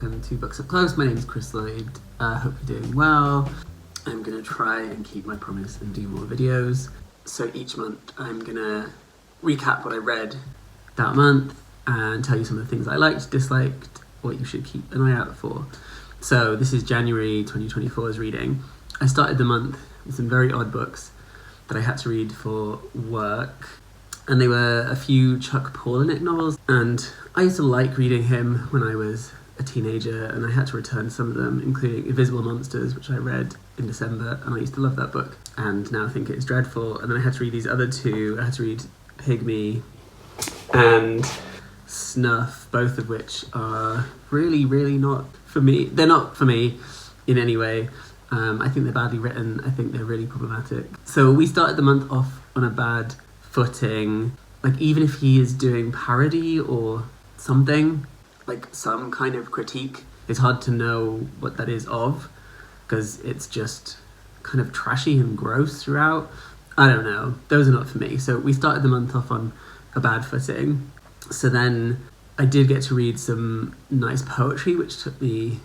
Welcome to Books Up Close. My name is Chris Lloyd. Hope you're doing well. I'm going to try and keep my promise and do more videos. So each month I'm going to recap what I read that month and tell you some of the things I liked, disliked, what you should keep an eye out for. So this is January 2024's reading. I started the month with some very odd books that I had to read for work. And they were a few Chuck Palahniuk novels. And I used to like reading him when I was a teenager, and I had to return some of them, including Invisible Monsters, which I read in December, and I used to love that book, and now I think it's dreadful. And then I had to read these other two. I had to read Pygmy and Snuff, both of which are really, really not for me. They're not for me in any way. I think they're badly written. I think they're really problematic. So we started the month off on a bad footing. Like, even if he is doing parody or something, like some kind of critique, it's hard to know what that is of, because it's just kind of trashy and gross throughout. I don't know. Those are not for me. So we started the month off on a bad footing. So then I did get to read some nice poetry, which took me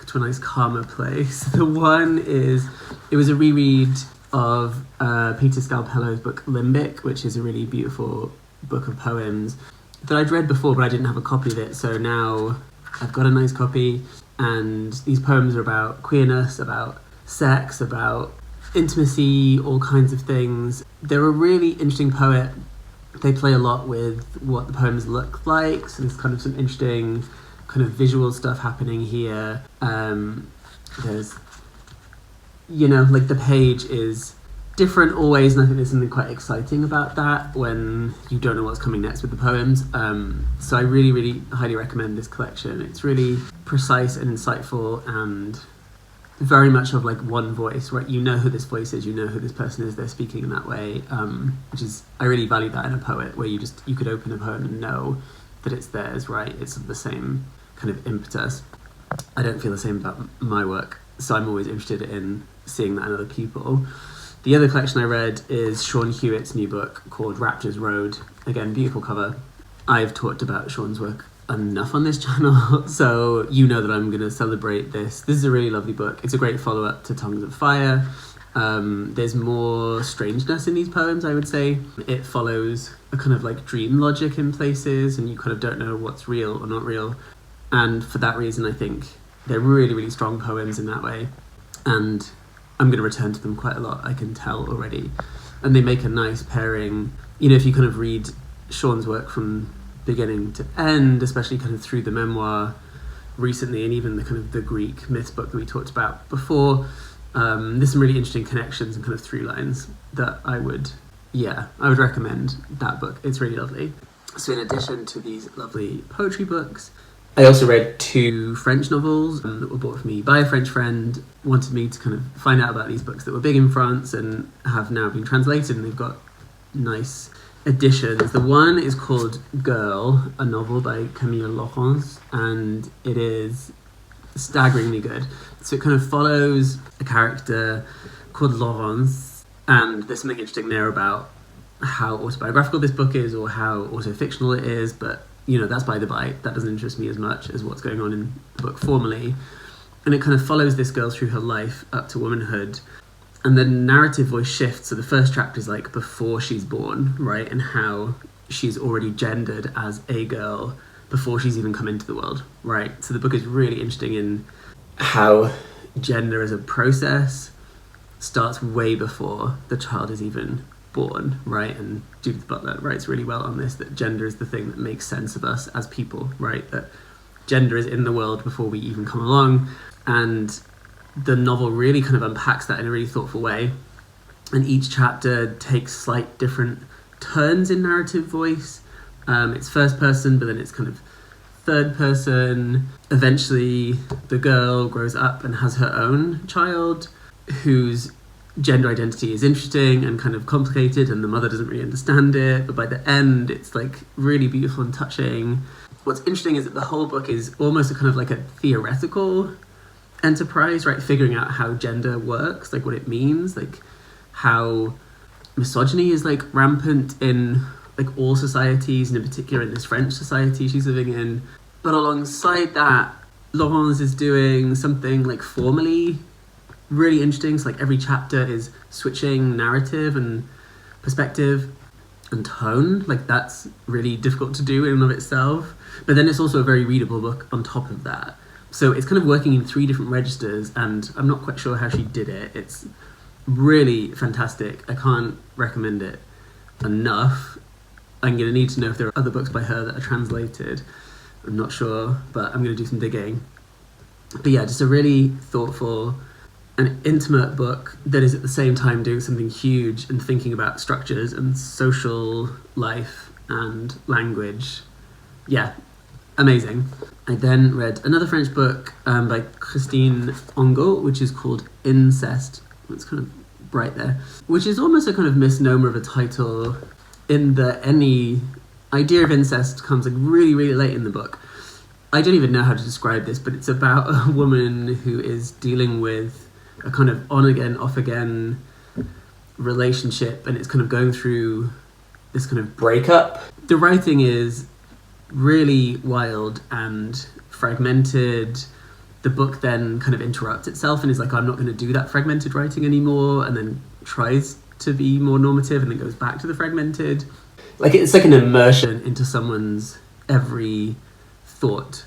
to a nice calmer place. The one is, it was a reread of Peter Scalpello's book Limbic, which is a really beautiful book of poems that I'd read before, but I didn't have a copy of it. So now I've got a nice copy, and these poems are about queerness, about sex, about intimacy, all kinds of things. They're a really interesting poet. They play a lot with what the poems look like, so there's kind of some interesting kind of visual stuff happening here. There's, you know, like the page is different always, and I think there's something quite exciting about that when you don't know what's coming next with the poems. So I really, really highly recommend this collection. It's really precise and insightful, and very much of like one voice, right? You know who this voice is, you know who this person is, they're speaking in that way, which is, I really value that in a poet, where you could open a poem and know that it's theirs, right? It's the same kind of impetus. I don't feel the same about my work, so I'm always interested in seeing that in other people. The other collection I read is Sean Hewitt's new book called Raptors Road. Again, beautiful cover. I've talked about Sean's work enough on this channel, so you know that I'm going to celebrate this. This is a really lovely book. It's a great follow-up to Tongues of Fire. There's more strangeness in these poems, I would say. It follows a kind of like dream logic in places, and you kind of don't know what's real or not real. And for that reason, I think they're really, really strong poems in that way. And I'm going to return to them quite a lot, I can tell already. And they make a nice pairing. You know, if you kind of read Sean's work from beginning to end, especially kind of through the memoir recently, and even the kind of the Greek myths book that we talked about before, there's some really interesting connections and kind of through lines that I would recommend that book. It's really lovely. So in addition to these lovely poetry books, I also read two French novels that were bought for me by a French friend. Wanted me to kind of find out about these books that were big in France and have now been translated, and they've got nice editions. The one is called Girl, a novel by Camille Laurence, and it is staggeringly good. So it kind of follows a character called Laurence, and there's something interesting there about how autobiographical this book is or how auto-fictional it is, but you know, that's by the by. That doesn't interest me as much as what's going on in the book formally. And it kind of follows this girl through her life up to womanhood. And the narrative voice shifts. So the first chapter is like before she's born, right? And how she's already gendered as a girl before she's even come into the world, right? So the book is really interesting in how gender as a process starts way before the child is even born, right? And Judith Butler writes really well on this, that gender is the thing that makes sense of us as people, right? That gender is in the world before we even come along. And the novel really kind of unpacks that in a really thoughtful way. And each chapter takes slight different turns in narrative voice. It's first person, but then it's kind of third person. Eventually, the girl grows up and has her own child whose gender identity is interesting and kind of complicated, and the mother doesn't really understand it, but by the end it's like really beautiful and touching. What's interesting is that the whole book is almost a kind of like a theoretical enterprise, right? Figuring out how gender works, like what it means, like how misogyny is like rampant in like all societies, and in particular in this French society she's living in. But alongside that, Laurence is doing something like formally really interesting. So like every chapter is switching narrative and perspective and tone. Like that's really difficult to do in and of itself. But then it's also a very readable book on top of that. So it's kind of working in 3 different registers, and I'm not quite sure how she did it. It's really fantastic. I can't recommend it enough. I'm going to need to know if there are other books by her that are translated. I'm not sure, but I'm going to do some digging. But yeah, just a really thoughtful and intimate book that is at the same time doing something huge and thinking about structures and social life and language. Yeah, amazing. I then read another French book by Christine Angot, which is called Incest. It's kind of bright there, which is almost a kind of misnomer of a title in that any idea of incest comes like really, really late in the book. I don't even know how to describe this, but it's about a woman who is dealing with a kind of on-again, off-again relationship, and it's kind of going through this kind of breakup. The writing is really wild and fragmented. The book then kind of interrupts itself and is like, I'm not going to do that fragmented writing anymore, and then tries to be more normative and then goes back to the fragmented. Like it's like an immersion into someone's every thought,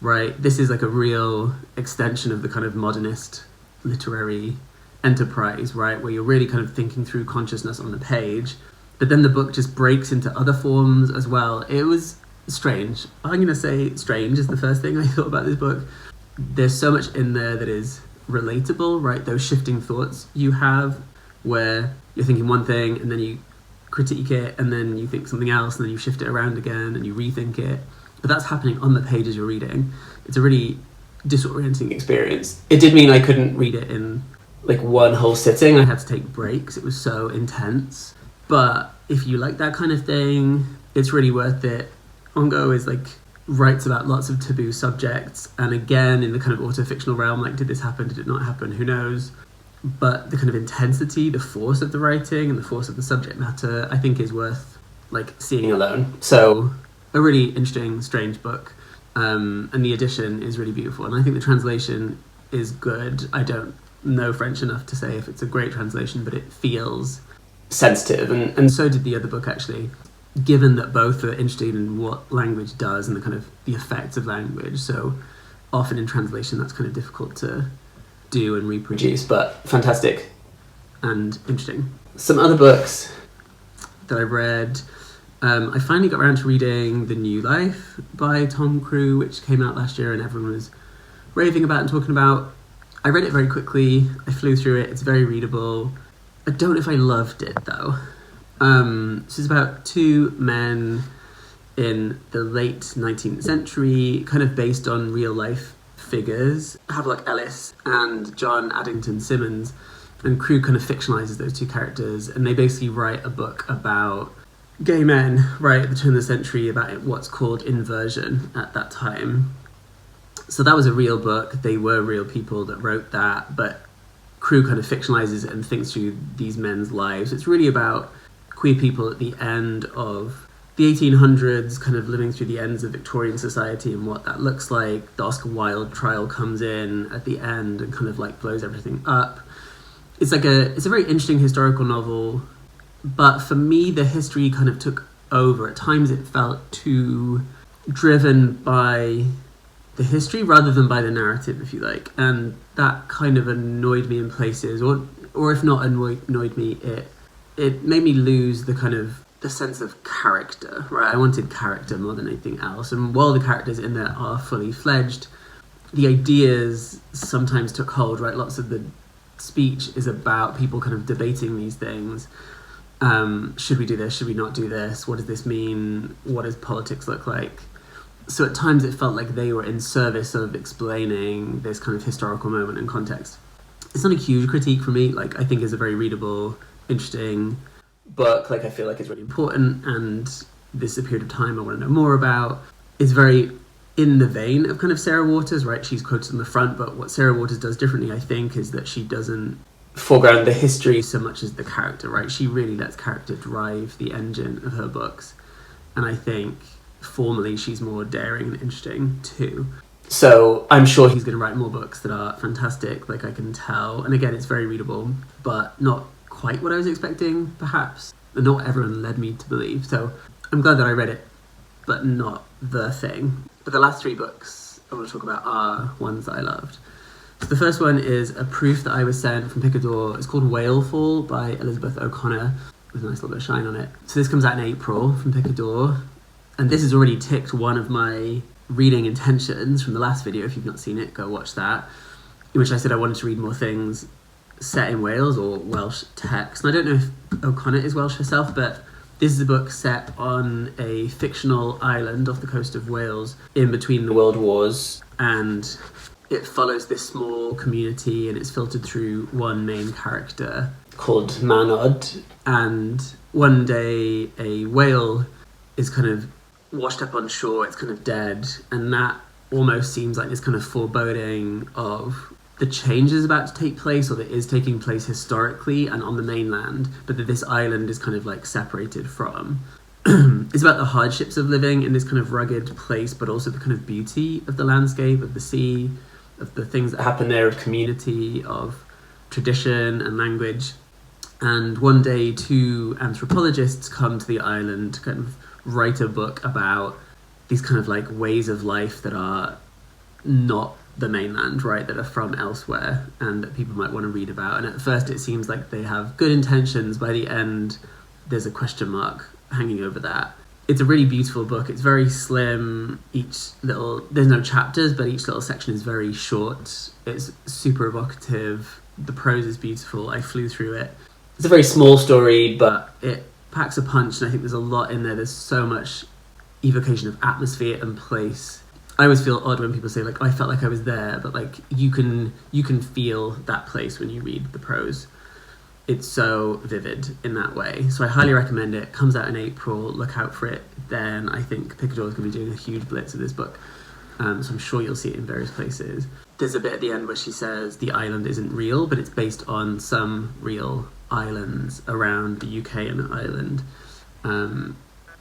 right? This is like a real extension of the kind of modernist literary enterprise, right? Where you're really kind of thinking through consciousness on the page, but then the book just breaks into other forms as well. It was strange. I'm going to say strange is the first thing I thought about this book. There's so much in there that is relatable, right? Those shifting thoughts you have where you're thinking one thing and then you critique it and then you think something else and then you shift it around again and you rethink it. But that's happening on the page as you're reading. It's a really disorienting experience. It did mean I couldn't read it in like one whole sitting. I had to take breaks. It was so intense. But if you like that kind of thing, it's really worth it. Ongo is like writes about lots of taboo subjects, and again in the kind of auto-fictional realm, like did this happen, did it not happen, who knows? But the kind of intensity, the force of the writing and the force of the subject matter, I think is worth like seeing alone. So a really interesting, strange book, and the edition is really beautiful, and I think the translation is good. I don't know French enough to say if it's a great translation, but it feels sensitive, and so did the other book actually, given that both are interested in what language does and the kind of the effects of language. So often in translation that's kind of difficult to do and reproduce, but fantastic and interesting. Some other books that I've read, I finally got around to reading The New Life by Tom Crew, which came out last year and everyone was raving about and talking about. I read it very quickly, I flew through it, it's very readable. I don't know if I loved it though. So it's about 2 men in the late 19th century, kind of based on real life figures, Havelock Ellis and John Addington Symonds, and Crew kind of fictionalizes those 2 characters, and they basically write a book about gay men right at the turn of the century, about what's called inversion at that time. So that was a real book, they were real people that wrote that, but Crew kind of fictionalizes it and thinks through these men's lives. It's really about queer people at the end of the 1800s, kind of living through the ends of Victorian society and what that looks like. The Oscar Wilde trial comes in at the end and kind of like blows everything up. It's a very interesting historical novel, but for me the history kind of took over. At times it felt too driven by the history rather than by the narrative, if you like, and that kind of annoyed me in places, or if not annoyed me, it made me lose the kind of the sense of character, right? I wanted character more than anything else, and while the characters in there are fully fledged, the ideas sometimes took hold, right? Lots of the speech is about people kind of debating these things. Should we do this? Should we not do this? What does this mean? What does politics look like? So at times it felt like they were in service of explaining this kind of historical moment and context. It's not a huge critique for me. Like, I think it's a very readable, interesting book. Like, I feel like it's really important, and this is a period of time I want to know more about. It's very in the vein of kind of Sarah Waters, right? She's quoted on the front, but what Sarah Waters does differently, I think, is that she doesn't foreground the history so much as the character, right? She really lets character drive the engine of her books, and I think formally she's more daring and interesting too. So I'm sure he's going to write more books that are fantastic, like I can tell. And again, it's very readable, but not quite what I was expecting, perhaps. And not what everyone led me to believe. So I'm glad that I read it, but not the thing. But the last 3 books I want to talk about are ones that I loved. So the first one is a proof that I was sent from Picador. It's called Whalefall by Elizabeth O'Connor, with a nice little bit of shine on it. So this comes out in April from Picador. And this has already ticked one of my reading intentions from the last video. If you've not seen it, go watch that. In which I said I wanted to read more things set in Wales or Welsh text. And I don't know if O'Connor is Welsh herself, but this is a book set on a fictional island off the coast of Wales in between the world wars. And it follows this small community and it's filtered through one main character called Manod. And one day a whale is kind of washed up on shore, it's kind of dead, and that almost seems like this kind of foreboding of the change is about to take place, or that is taking place historically and on the mainland, but that this island is kind of like separated from. It's about the hardships of living in this kind of rugged place, but also the kind of beauty of the landscape, of the sea, of the things that happen there, of community, of tradition and language. And one day 2 anthropologists come to the island to kind of write a book about these kind of like ways of life that are not the mainland, right, that are from elsewhere and that people might want to read about. And at first it seems like they have good intentions. By the end, there's a question mark hanging over that. It's a really beautiful book. It's very slim. There's no chapters, but each little section is very short. It's super evocative. The prose is beautiful. I flew through it. It's a very small story, but it packs a punch, and I think there's a lot in there. There's so much evocation of atmosphere and place. I always feel odd when people say, like, I felt like I was there, but like you can feel that place when you read the prose. It's so vivid in that way. So I highly recommend it. It comes out in April. Look out for it then. I think Picador is going to be doing a huge blitz of this book. So I'm sure you'll see it in various places. There's a bit at the end where she says the island isn't real, but it's based on some real islands around the UK and Ireland.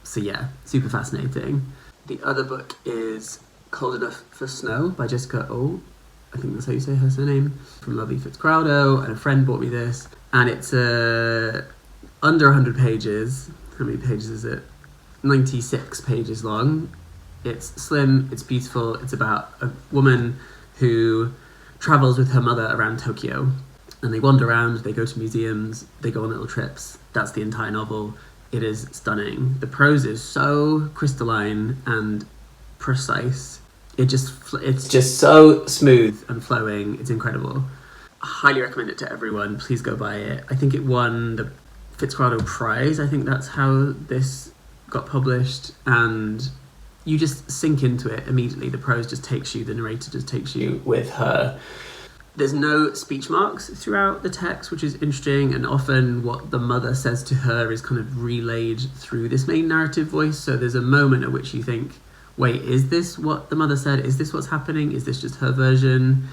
So yeah, super fascinating. The other book is Cold Enough for Snow by Jessica O. I think that's how you say her surname. From Lovely Fitzcarraldo, and a friend bought me this. And it's under 100 pages. How many pages is it? 96 pages long. It's slim, it's beautiful. It's about a woman who travels with her mother around Tokyo. And they wander around, they go to museums, they go on little trips. That's the entire novel. It is stunning. The prose is so crystalline and precise. It's just so smooth and flowing. It's incredible. I highly recommend it to everyone. Please go buy it. I think it won the Fitzcarraldo Prize. I think that's how this got published. And you just sink into it immediately. The prose just takes you, the narrator just takes you with her. There's no speech marks throughout the text, which is interesting, and often what the mother says to her is kind of relayed through this main narrative voice. So there's a moment at which you think, wait, is this what the mother said? Is this what's happening? Is this just her version?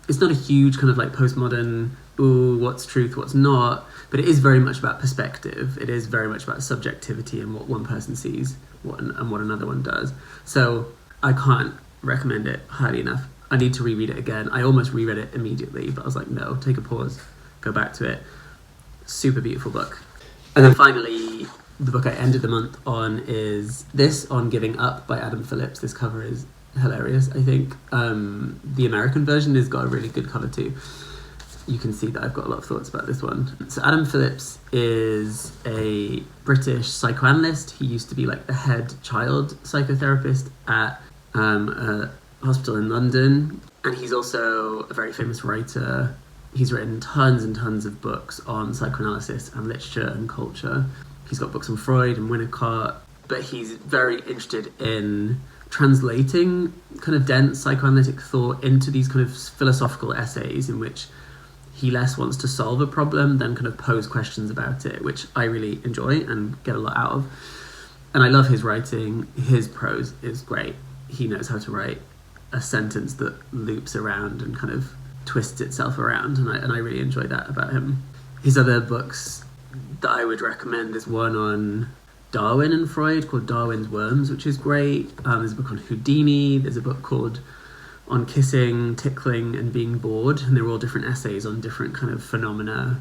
It's not a huge kind of like postmodern, ooh, what's truth, what's not, but it is very much about perspective. It is very much about subjectivity and what one person sees and what another one does. So I can't recommend it highly enough. I need to reread it again. I almost reread it immediately, but I was like, no, take a pause, go back to it. Super beautiful book. And then finally, the book I ended the month on is this, On Giving Up by Adam Phillips. This cover is hilarious, I think. The American version has got a really good cover too. You can see that I've got a lot of thoughts about this one. So Adam Phillips is a British psychoanalyst. He used to be like the head child psychotherapist at a hospital in London. And he's also a very famous writer. He's written tons and tons of books on psychoanalysis and literature and culture. He's got books on Freud and Winnicott, but he's very interested in translating kind of dense psychoanalytic thought into these kind of philosophical essays in which he less wants to solve a problem than kind of pose questions about it, which I really enjoy and get a lot out of. And I love his writing. His prose is great. He knows how to write a sentence that loops around and kind of twists itself around, and I really enjoy that about him. His other books that I would recommend is one on Darwin and Freud called Darwin's Worms, which is great. There's a book on Houdini. There's a book called on kissing, tickling, and being bored, and they're all different essays on different kind of phenomena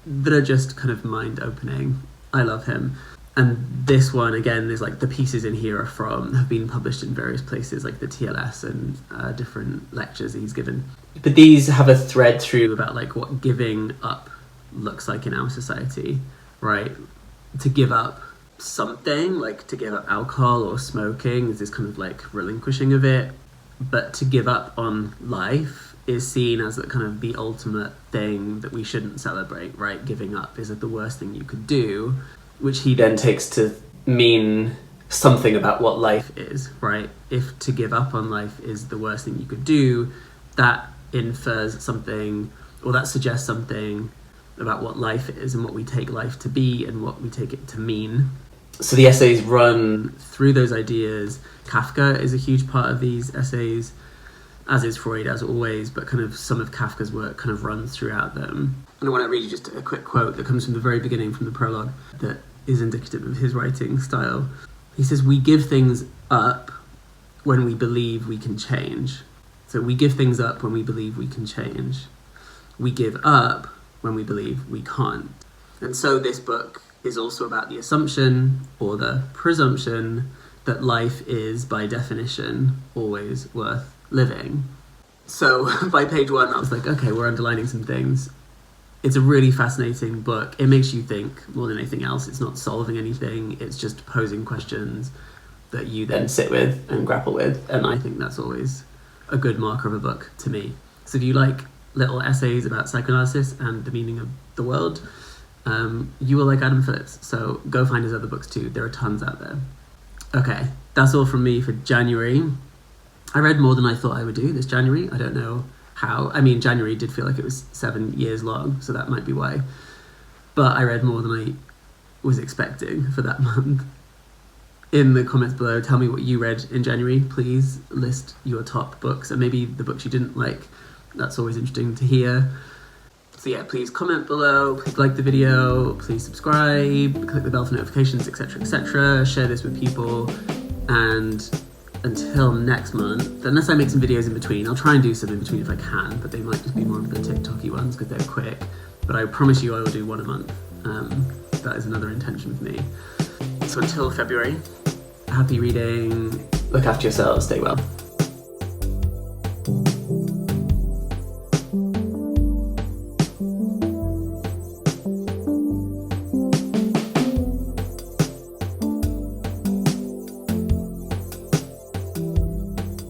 that are just kind of mind-opening. I love him. And this one, again, there's like the pieces in here have been published in various places, like the TLS and different lectures he's given. But these have a thread through about like what giving up looks like in our society, right? To give up something, like to give up alcohol or smoking, is this kind of like relinquishing of it. But to give up on life is seen as the kind of the ultimate thing that we shouldn't celebrate, right? Giving up is like the worst thing you could do, which he then takes to mean something about what life is, right? If to give up on life is the worst thing you could do, that infers something, or that suggests something about what life is and what we take life to be and what we take it to mean. So the essays run through those ideas. Kafka is a huge part of these essays, as is Freud, as always, but kind of some of Kafka's work kind of runs throughout them. And I want to read you just a quick quote that comes from the very beginning, from the prologue, that is indicative of his writing style. He says, "We give things up when we believe we can change." So we give things up when we believe we can change. We give up when we believe we can't. And so this book is also about the assumption or the presumption that life is, by definition, always worth living. So by page 1, I was like, okay, we're underlining some things. It's a really fascinating book. It makes you think more than anything else. It's not solving anything. It's just posing questions that you then sit with and grapple with. And I think that's always a good marker of a book to me. So if you like little essays about psychoanalysis and the meaning of the world, you will like Adam Phillips. So go find his other books too. There are tons out there. Okay, that's all from me for January. I read more than I thought I would do this January. I don't know how. I mean, January did feel like it was 7 years long, so that might be why. But I read more than I was expecting for that month. In the comments below, tell me what you read in January. Please list your top books and maybe the books you didn't like. That's always interesting to hear. So yeah, please comment below, please like the video, please subscribe, click the bell for notifications, etc, etc. Share this with people, and until next month, unless I make some videos in between, I'll try and do some in between if I can, but they might just be more of the TikTok-y ones because they're quick. But I promise you I will do one a month. That is another intention with me. So until February, happy reading, look after yourselves, stay well.